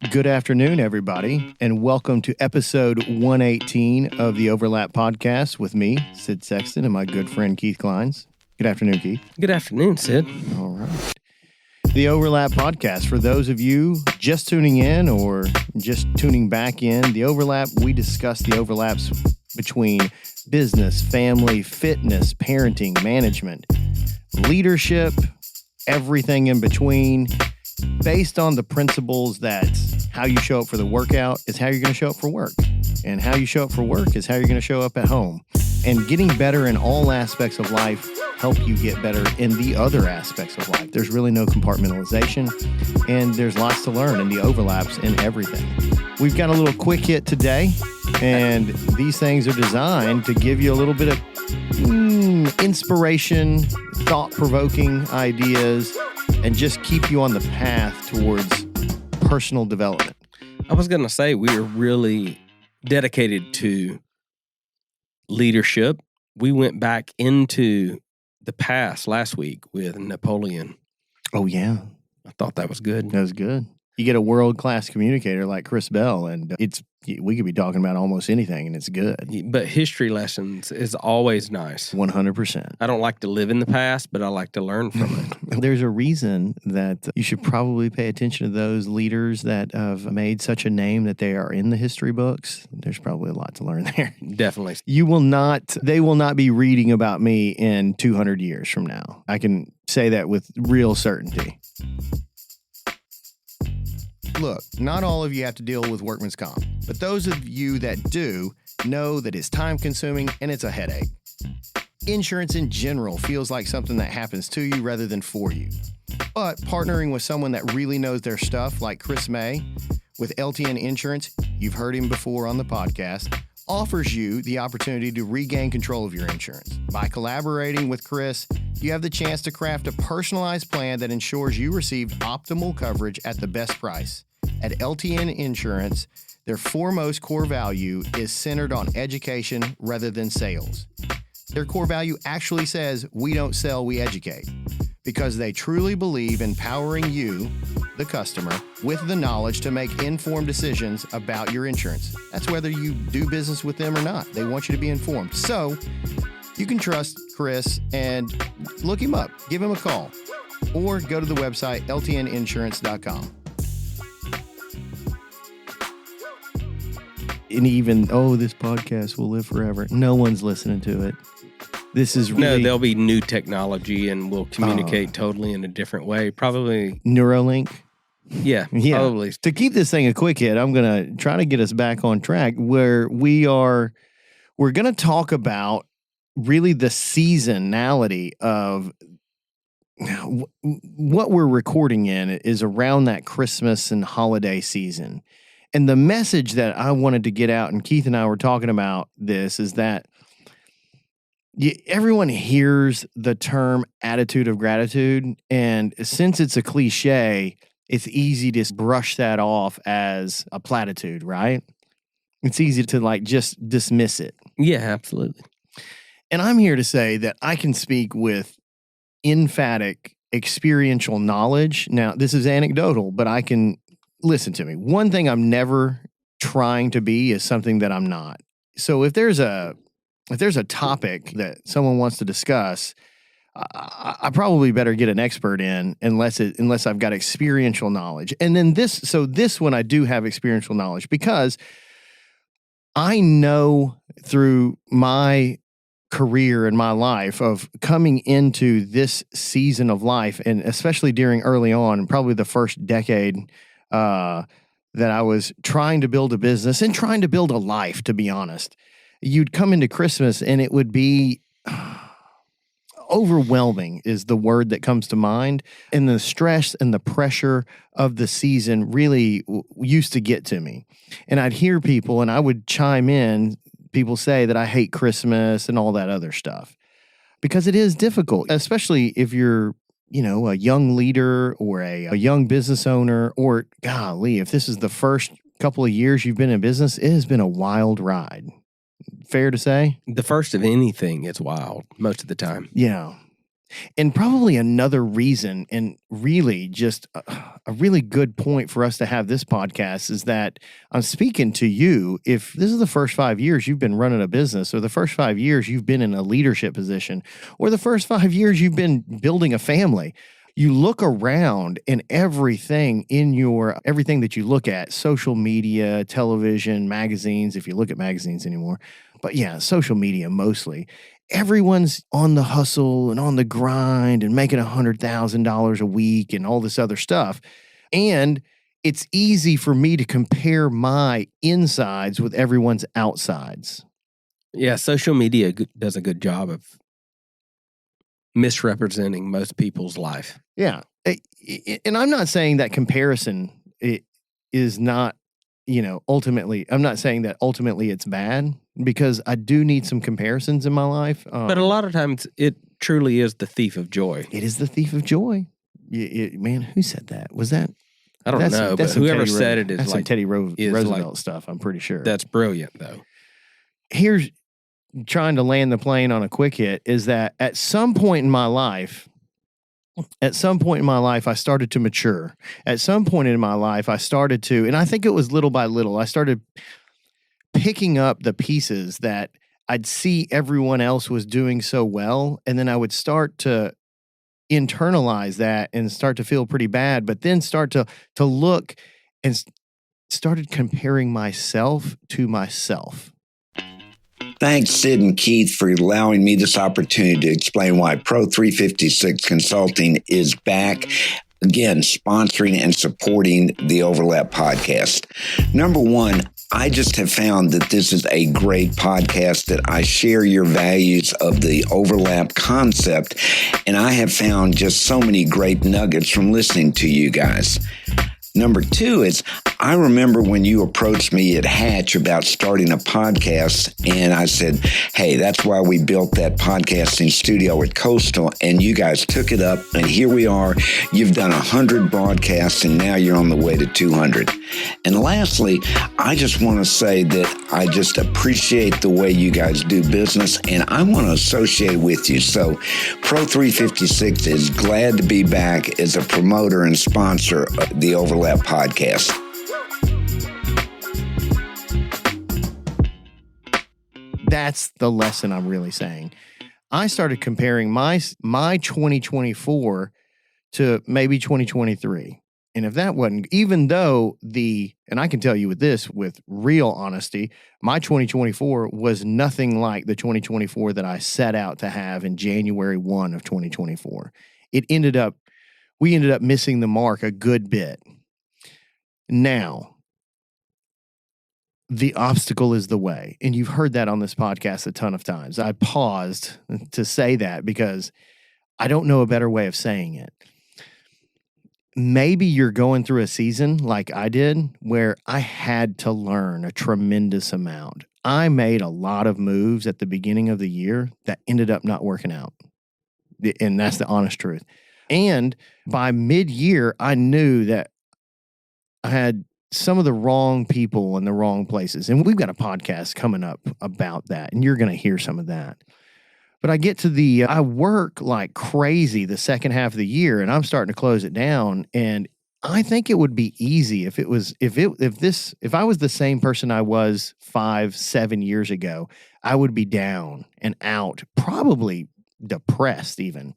Good afternoon, everybody, and welcome to episode 118 of the Overlap Podcast with me, Sid Sexton, and my good friend Keith Kleins. Good afternoon, Keith. Good afternoon, Sid. All right. The Overlap Podcast, for those of you just tuning in or just tuning back in, the overlap, we discuss the overlaps between business, family, fitness, parenting, management, leadership, everything in between, based on the principles that how you show up for the workout is how you're going to show up for work. And how you show up for work is how you're going to show up at home. And getting better in all aspects of life help you get better in the other aspects of life. There's really no compartmentalization, and there's lots to learn in the overlaps in everything. We've got a little quick hit today, and these things are designed to give you a little bit of inspiration, thought-provoking ideas, and just keep you on the path towards personal development. I was going to say we are really dedicated to leadership. We went back into the past last week with Napoleon. Oh, yeah. I thought that was good. That was good. You get a world-class communicator like Chris Bell, and we could be talking about almost anything, and it's good. But history lessons is always nice. 100%. I don't like to live in the past, but I like to learn from it. There's a reason that you should probably pay attention to those leaders that have made such a name that they are in the history books. There's probably a lot to learn there. Definitely. They will not be reading about me in 200 years from now. I can say that with real certainty. Look, not all of you have to deal with workman's comp, but those of you that do know that it's time-consuming and it's a headache. Insurance in general feels like something that happens to you rather than for you. But partnering with someone that really knows their stuff, like Chris May, with LTN Insurance, you've heard him before on the podcast, offers you the opportunity to regain control of your insurance. By collaborating with Chris, you have the chance to craft a personalized plan that ensures you receive optimal coverage at the best price. At LTN Insurance, their foremost core value is centered on education rather than sales. Their core value actually says, we don't sell, we educate, because they truly believe in empowering you, the customer, with the knowledge to make informed decisions about your insurance. That's whether you do business with them or not. They want you to be informed. So you can trust Chris and look him up, give him a call, or go to the website ltninsurance.com. And even, this podcast will live forever. No one's listening to it. This is really... No, there'll be new technology and we'll communicate totally in a different way. Probably... Neuralink? Yeah, probably. To keep this thing a quick hit, I'm going to try to get us back on track where we're going to talk about really the seasonality of what we're recording in is around that Christmas and holiday season. And the message that I wanted to get out, and Keith and I were talking about this, is that everyone hears the term attitude of gratitude. And since it's a cliche, it's easy to brush that off as a platitude, right? It's easy to just dismiss it. Yeah, absolutely. And I'm here to say that I can speak with emphatic experiential knowledge. Now, this is anecdotal, but I can... Listen to me. One thing I'm never trying to be is something that I'm not. So if there's a topic that someone wants to discuss, I probably better get an expert in unless I've got experiential knowledge. And then this one I do have experiential knowledge because I know through my career in my life of coming into this season of life, and especially during early on, probably the first decade that I was trying to build a business and trying to build a life, to be honest. You'd come into Christmas and it would be overwhelming is the word that comes to mind. And the stress and the pressure of the season really used to get to me. And I'd hear people and I would chime in, people say that I hate Christmas and all that other stuff because it is difficult, especially if you're a young leader or a young business owner, or golly, if this is the first couple of years you've been in business, it has been a wild ride. Fair to say? The first of anything is wild most of the time. Yeah. And probably another reason, and really just a really good point for us to have this podcast, is that I'm speaking to you. If this is the first 5 years you've been running a business, or the first 5 years you've been in a leadership position, or the first 5 years you've been building a family, you look around and everything that you look at, social media, television, magazines, if you look at magazines anymore, but yeah, social media mostly. Everyone's on the hustle and on the grind and making $100,000 a week and all this other stuff. And it's easy for me to compare my insides with everyone's outsides. Yeah, social media does a good job of misrepresenting most people's life. Yeah. And I'm not saying that comparison is not, ultimately, I'm not saying that ultimately it's bad, because I do need some comparisons in my life. But a lot of times it truly is the thief of joy. It is the thief of joy. Man, who said that? Was that? I don't know, but whoever said it is that's like some Teddy Roosevelt stuff, I'm pretty sure. That's brilliant, though. Here's trying to land the plane on a quick hit, is that at some point in my life, I started to mature. At some point in my life, I started to, and I think it was little by little, I started picking up the pieces that I'd see everyone else was doing so well. And then I would start to internalize that and start to feel pretty bad, but then start to look and started comparing myself to myself. Thanks, Sid and Keith, for allowing me this opportunity to explain why Pro 356 Consulting is back, again, sponsoring and supporting the Overlap podcast. Number one, I just have found that this is a great podcast, that I share your values of the overlap concept, and I have found just so many great nuggets from listening to you guys. Number two is, I remember when you approached me at Hatch about starting a podcast, and I said, hey, that's why we built that podcasting studio at Coastal, and you guys took it up, and here we are. You've done 100 broadcasts, and now you're on the way to 200. And lastly, I just want to say that I just appreciate the way you guys do business, and I want to associate with you. So Pro 356 is glad to be back as a promoter and sponsor of the Overlap podcast. That's the lesson I'm really saying. I started comparing my 2024 to maybe 2023. And if that wasn't, even though and I can tell you with real honesty, my 2024 was nothing like the 2024 that I set out to have in January 1 of 2024. We ended up missing the mark a good bit. Now, the obstacle is the way. And you've heard that on this podcast a ton of times. I paused to say that because I don't know a better way of saying it. Maybe you're going through a season like I did where I had to learn a tremendous amount. I made a lot of moves at the beginning of the year that ended up not working out. And that's the honest truth. And by mid-year, I knew that I had some of the wrong people in the wrong places. And we've got a podcast coming up about that, and you're going to hear some of that. But I work like crazy the second half of the year, and I'm starting to close it down. And I think it would be easy if I was the same person I was 5-7 years ago, I would be down and out, probably depressed even,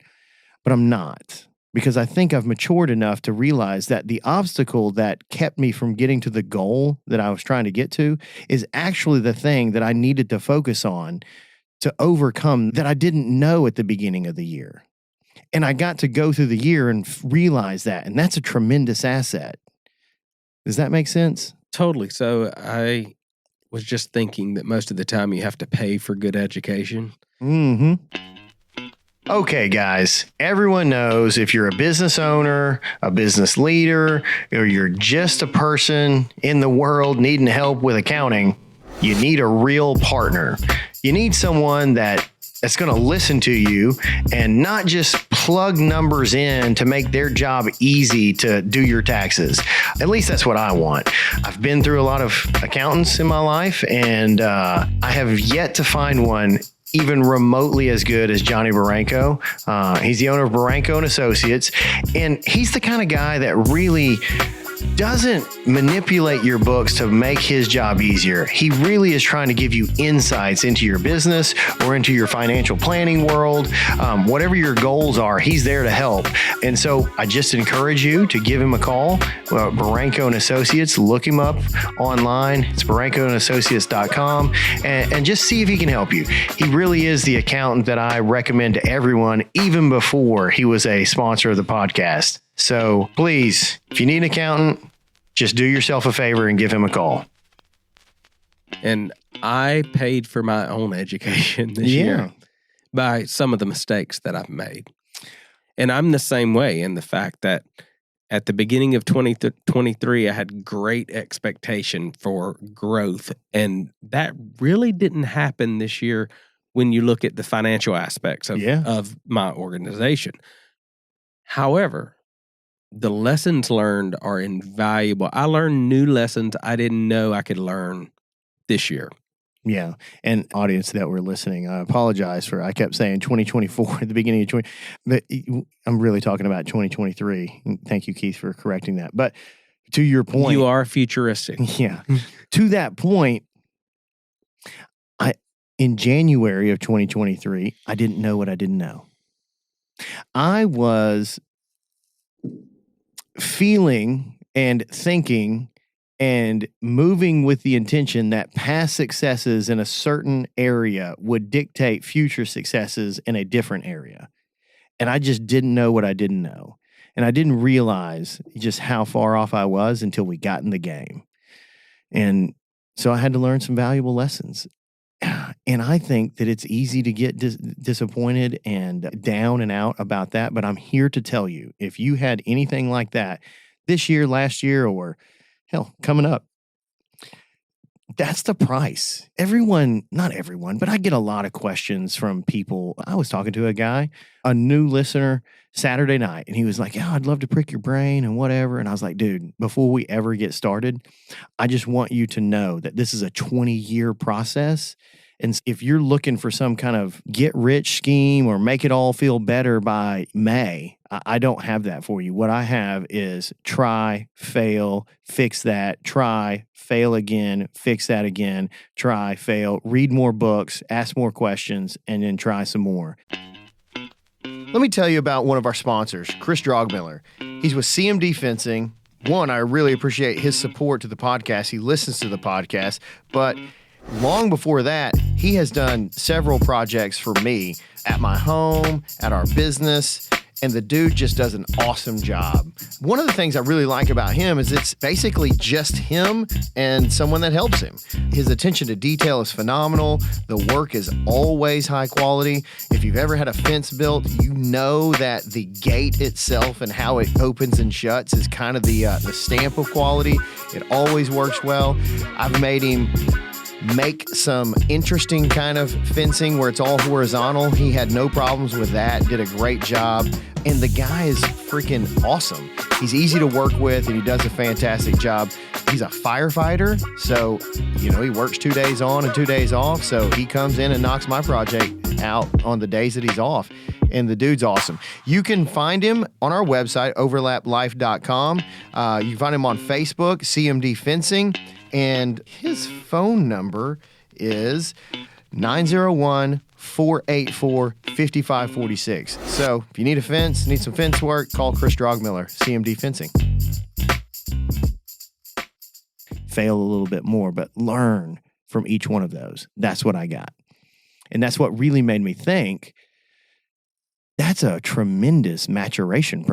but I'm not. Because I think I've matured enough to realize that the obstacle that kept me from getting to the goal that I was trying to get to is actually the thing that I needed to focus on to overcome that I didn't know at the beginning of the year. And I got to go through the year and realize that, and that's a tremendous asset. Does that make sense? Totally. So I was just thinking that most of the time you have to pay for good education. Mm-hmm. Okay, guys, everyone knows if you're a business owner, a business leader, or you're just a person in the world needing help with accounting, you need a real partner. You need someone that's going to listen to you and not just plug numbers in to make their job easy to do your taxes. At least that's what I want. I've been through a lot of accountants in my life, and I have yet to find one even remotely as good as Johnny Barranco. He's the owner of Barranco and Associates, and he's the kind of guy that really doesn't manipulate your books to make his job easier. He really is trying to give you insights into your business or into your financial planning world. Whatever your goals are, he's there to help. And so I just encourage you to give him a call. Barranco and Associates, look him up online. It's barrancoandassociates.com and just see if he can help you. He really is the accountant that I recommend to everyone, even before he was a sponsor of the podcast. So please, if you need an accountant, just do yourself a favor and give him a call. And I paid for my own education this year by some of the mistakes that I've made. And I'm the same way in the fact that at the beginning of 2023, I had great expectation for growth. And that really didn't happen this year when you look at the financial aspects of my organization. However, the lessons learned are invaluable. I learned new lessons I didn't know I could learn this year. Yeah. And audience that were listening, I apologize for, I kept saying 2024 at the beginning of 20, but I'm really talking about 2023. And thank you, Keith, for correcting that. But to your point. You are futuristic. Yeah. To that point, in January of 2023, I didn't know what I didn't know. I was feeling and thinking and moving with the intention that past successes in a certain area would dictate future successes in a different area. And I just didn't know what I didn't know. And I didn't realize just how far off I was until we got in the game. And so I had to learn some valuable lessons. And I think that it's easy to get disappointed and down and out about that. But I'm here to tell you, if you had anything like that this year, last year, or hell, coming up, that's the price. Everyone, not everyone, but I get a lot of questions from people. I was talking to a guy, a new listener, Saturday night, and he was like, "Yeah, I'd love to prick your brain and whatever." And I was like, "Dude, before we ever get started, I just want you to know that this is a 20-year process. And if you're looking for some kind of get-rich scheme or make it all feel better by May, I don't have that for you. What I have is try, fail, fix that, try, fail again, fix that again, try, fail, read more books, ask more questions, and then try some more." Let me tell you about one of our sponsors, Chris Drogmiller. He's with CMD Fencing. One, I really appreciate his support to the podcast. He listens to the podcast, but long before that, he has done several projects for me at my home, at our business, and the dude just does an awesome job. One of the things I really like about him is it's basically just him and someone that helps him. His attention to detail is phenomenal. The work is always high quality. If you've ever had a fence built, you know that the gate itself and how it opens and shuts is kind of the stamp of quality. It always works well. I've made him make some interesting kind of fencing where it's all horizontal. He had no problems with that, did a great job. And the guy is freaking awesome. He's easy to work with and he does a fantastic job. He's a firefighter, so, he works 2 days on and 2 days off. So he comes in and knocks my project out on the days that he's off. And the dude's awesome. You can find him on our website, overlaplife.com. You can find him on Facebook, CMD Fencing. And his phone number is 901-484-5546. So if you need a fence, need some fence work, call Chris Drogmiller, CMD Fencing. Fail a little bit more, but learn from each one of those. That's what I got. And that's what really made me think that's a tremendous maturation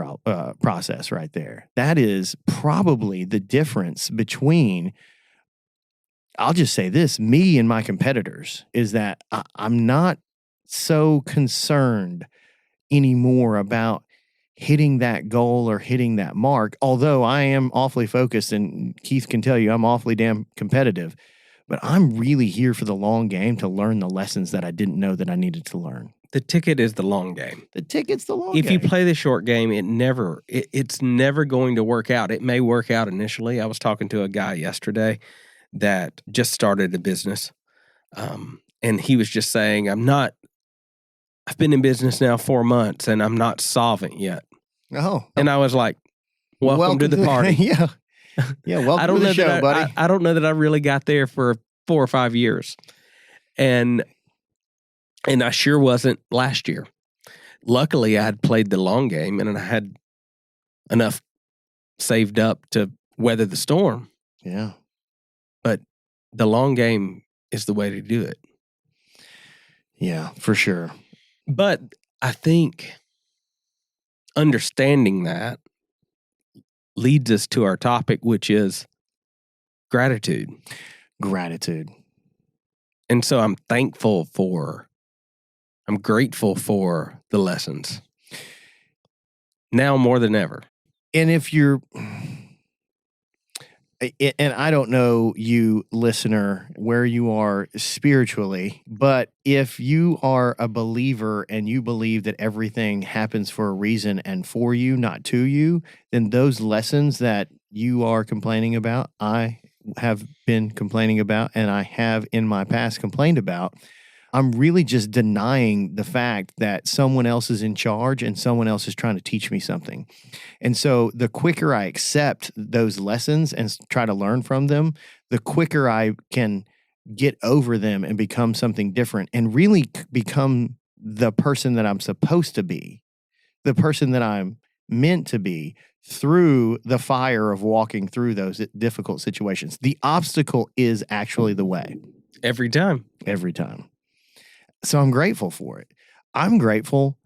process right there. That is probably the difference between, I'll just say this, me and my competitors, is that I'm not so concerned anymore about hitting that goal or hitting that mark, although I am awfully focused, and Keith can tell you I'm awfully damn competitive, but I'm really here for the long game to learn the lessons that I didn't know that I needed to learn. The ticket is the long game. The ticket's the long game. If you play the short game, it's never going to work out. It may work out initially. I was talking to a guy yesterday that just started a business. And he was just saying, I've been in business now 4 months and I'm not solvent yet. Oh. And I was like, welcome to the party. Yeah. Yeah, welcome to the show, buddy. I don't know that I really got there for 4 or 5 years. And I sure wasn't last year. Luckily, I had played the long game and I had enough saved up to weather the storm. Yeah. But the long game is the way to do it. Yeah, for sure. But I think understanding that leads us to our topic, which is gratitude. Gratitude. And so I'm grateful for the lessons. Now more than ever. And and I don't know you, listener, where you are spiritually, but if you are a believer and you believe that everything happens for a reason and for you, not to you, then those lessons that you are complaining about, I have been complaining about, and I have in my past complained about, I'm really just denying the fact that someone else is in charge and someone else is trying to teach me something. And so the quicker I accept those lessons and try to learn from them, the quicker I can get over them and become something different and really become the person that I'm supposed to be, the person that I'm meant to be through the fire of walking through those difficult situations. The obstacle is actually the way. Every time. Every time. So I'm grateful for it. I'm grateful,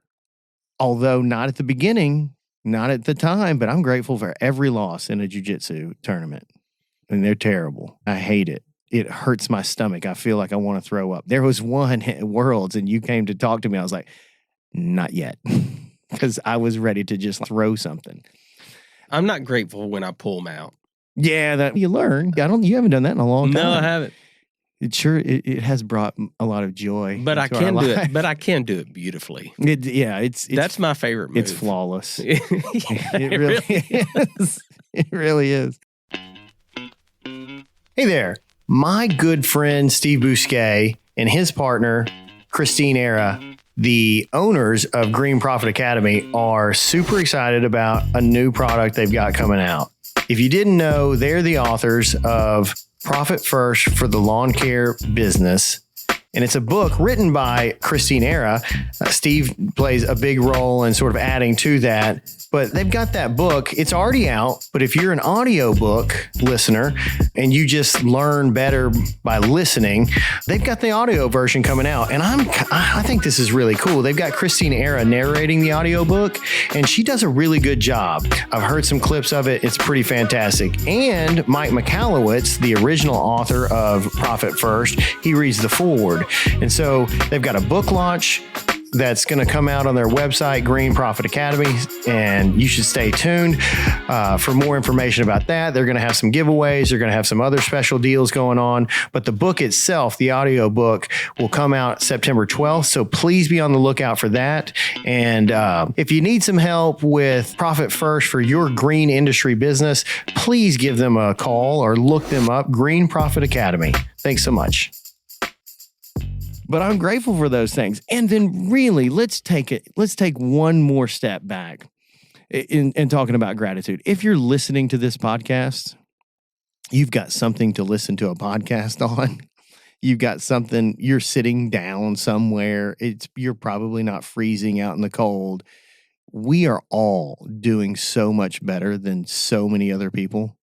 although not at the beginning, not at the time, but I'm grateful for every loss in a jiu-jitsu tournament. And they're terrible. I hate it. It hurts my stomach. I feel like I want to throw up. There was one at Worlds and you came to talk to me. I was like, not yet. Because I was ready to just throw something. I'm not grateful when I pull them out. Yeah, that you learn. You haven't done that in a long time. No, I haven't. It has brought a lot of joy. But I can do it. But I can do it beautifully. It's that's my favorite move. It's flawless. It really is. It really is. Hey there, my good friend Steve Bousquet and his partner Christine Era, the owners of Green Profit Academy, are super excited about a new product they've got coming out. If you didn't know, they're the authors of Profit First for the Lawn Care Business. And it's a book written by Christine Era. Steve plays a big role in sort of adding to that. But they've got that book. It's already out. But if you're an audiobook listener and you just learn better by listening, they've got the audio version coming out. And I think this is really cool. They've got Christine Era narrating the audiobook, and she does a really good job. I've heard some clips of it. It's pretty fantastic. And Mike Michalowicz, the original author of Profit First, he reads the foreword. And so they've got a book launch that's going to come out on their website, Green Profit Academy, and you should stay tuned for more information about that. They're going to have some giveaways. They're going to have some other special deals going on. But the book itself, the audio book, will come out September 12th. So please be on the lookout for that. And if you need some help with Profit First for your green industry business, please give them a call or look them up, Green Profit Academy. Thanks so much. But I'm grateful for those things. And then really, let's take one more step back in talking about gratitude. If you're listening to this podcast, you've got something to listen to a podcast on. You've got something, you're sitting down somewhere. You're probably not freezing out in the cold. We are all doing so much better than so many other people.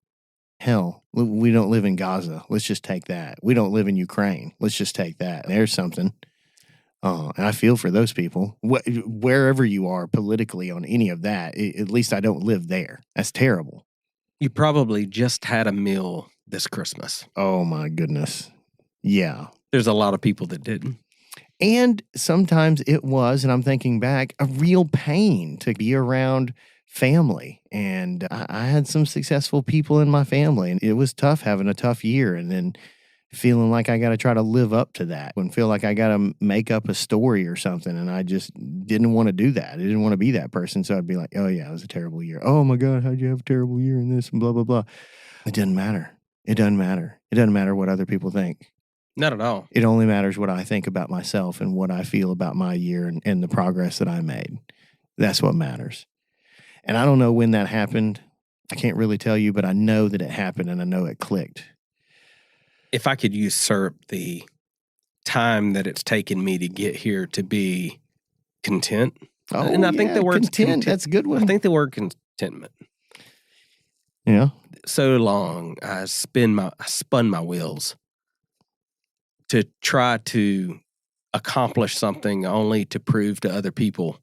Hell, we don't live in Gaza. Let's just take that. We don't live in Ukraine. Let's just take that. There's something. And I feel for those people. Wherever you are politically on any of that, at least I don't live there. That's terrible. You probably just had a meal this Christmas. Oh, my goodness. Yeah. There's a lot of people that didn't. And sometimes it was, and I'm thinking back, a real pain to be around family. And I had some successful people in my family, and it was tough having a tough year and then feeling like I got to try to live up to that and feel like I got to make up a story or something. And I just didn't want to do that. I didn't want to be that person. So I'd be like, oh yeah, it was a terrible year. Oh my God, how'd you have a terrible year in this and blah, blah, blah. It doesn't matter. It doesn't matter. It doesn't matter what other people think. Not at all. It only matters what I think about myself and what I feel about my year and the progress that I made. That's what matters. And I don't know when that happened. I can't really tell you, but I know that it happened and I know it clicked. If I could usurp the time that it's taken me to get here to be content. Oh, and I think the word content, that's a good one. I think the word contentment. Yeah. So long I spun my wheels to try to accomplish something only to prove to other people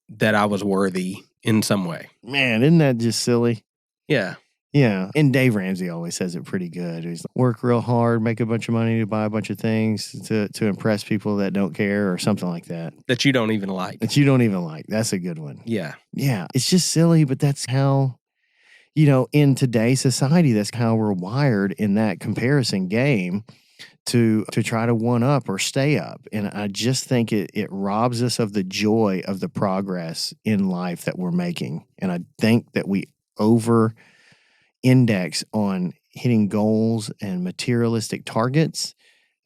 that I was worthy in some way. Man, isn't that just silly? Yeah. Yeah. And Dave Ramsey always says it pretty good. He's like, work real hard, make a bunch of money to buy a bunch of things to impress people that don't care or something like that. That you don't even like. That you don't even like. That's a good one. Yeah. Yeah. It's just silly, but that's how, in today's society, that's how we're wired in that comparison game to try to one up or stay up. And I just think it robs us of the joy of the progress in life that we're making. And I think that we over-index on hitting goals and materialistic targets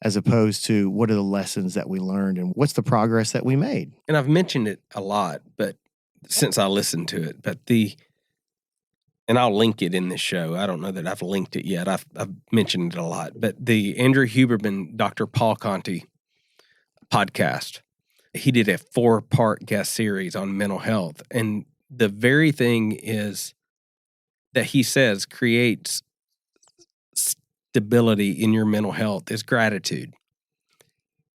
as opposed to what are the lessons that we learned and what's the progress that we made. And I've mentioned it a lot, but since I listened to it, and I'll link it in this show. I don't know that I've linked it yet. I've mentioned it a lot. But the Andrew Huberman, Dr. Paul Conti podcast, he did a 4-part guest series on mental health. And the very thing is that he says creates stability in your mental health is gratitude.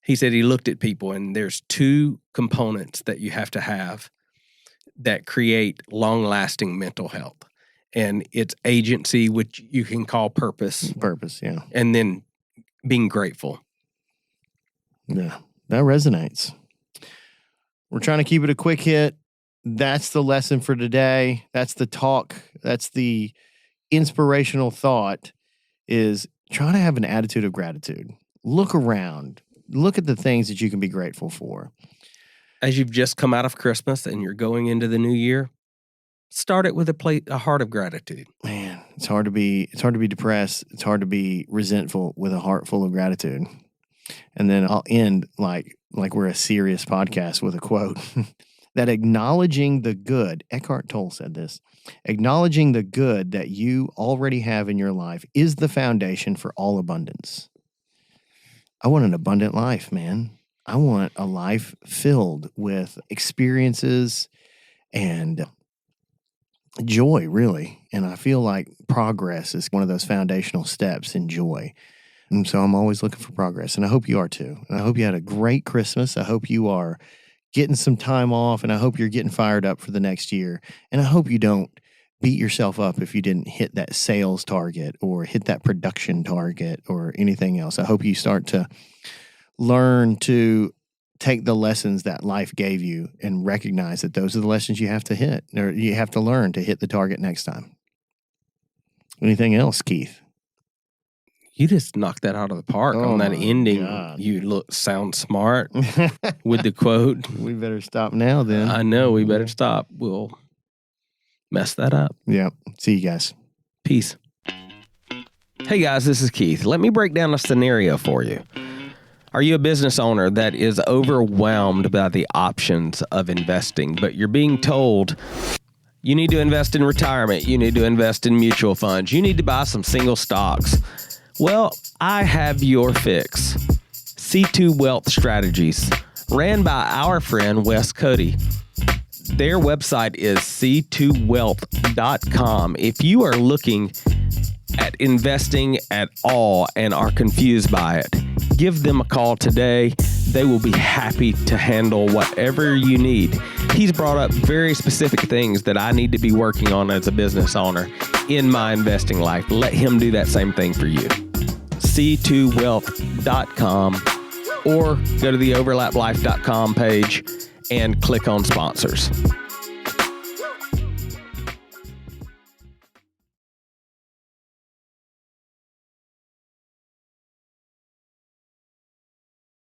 He said he looked at people and there's 2 components that you have to have that create long-lasting mental health. And it's agency, which you can call purpose. Purpose, yeah. And then being grateful. Yeah, that resonates. We're trying to keep it a quick hit. That's the lesson for today. That's the talk. That's the inspirational thought is try to have an attitude of gratitude. Look around. Look at the things that you can be grateful for. As you've just come out of Christmas and you're going into the new year, start it with a heart of gratitude. Man, it's hard to be depressed. It's hard to be resentful with a heart full of gratitude. And then I'll end like we're a serious podcast with a quote that acknowledging the good, Eckhart Tolle said this, acknowledging the good that you already have in your life is the foundation for all abundance. I want an abundant life, man. I want a life filled with experiences and joy, really. And I feel like progress is one of those foundational steps in joy. And so I'm always looking for progress. And I hope you are too. And I hope you had a great Christmas. I hope you are getting some time off. And I hope you're getting fired up for the next year. And I hope you don't beat yourself up if you didn't hit that sales target or hit that production target or anything else. I hope you start to learn to take the lessons that life gave you and recognize that those are the lessons you have to hit or you have to learn to hit the target next time. Anything else, Keith? You just knocked that out of the park on that ending. God. You sound smart with the quote. We better stop now then. I know, we better stop. We'll mess that up. Yeah. See you guys. Peace. Hey guys, this is Keith. Let me break down a scenario for you. Are you a business owner that is overwhelmed by the options of investing, but you're being told you need to invest in retirement, you need to invest in mutual funds, you need to buy some single stocks? Well, I have your fix. C2 Wealth Strategies, ran by our friend Wes Cody. Their website is c2wealth.com. If you are looking at investing at all and are confused by it, give them a call today. They will be happy to handle whatever you need. He's brought up very specific things that I need to be working on as a business owner in my investing life. Let him do that same thing for you. c2wealth.com or go to the overlaplife.com page and click on sponsors.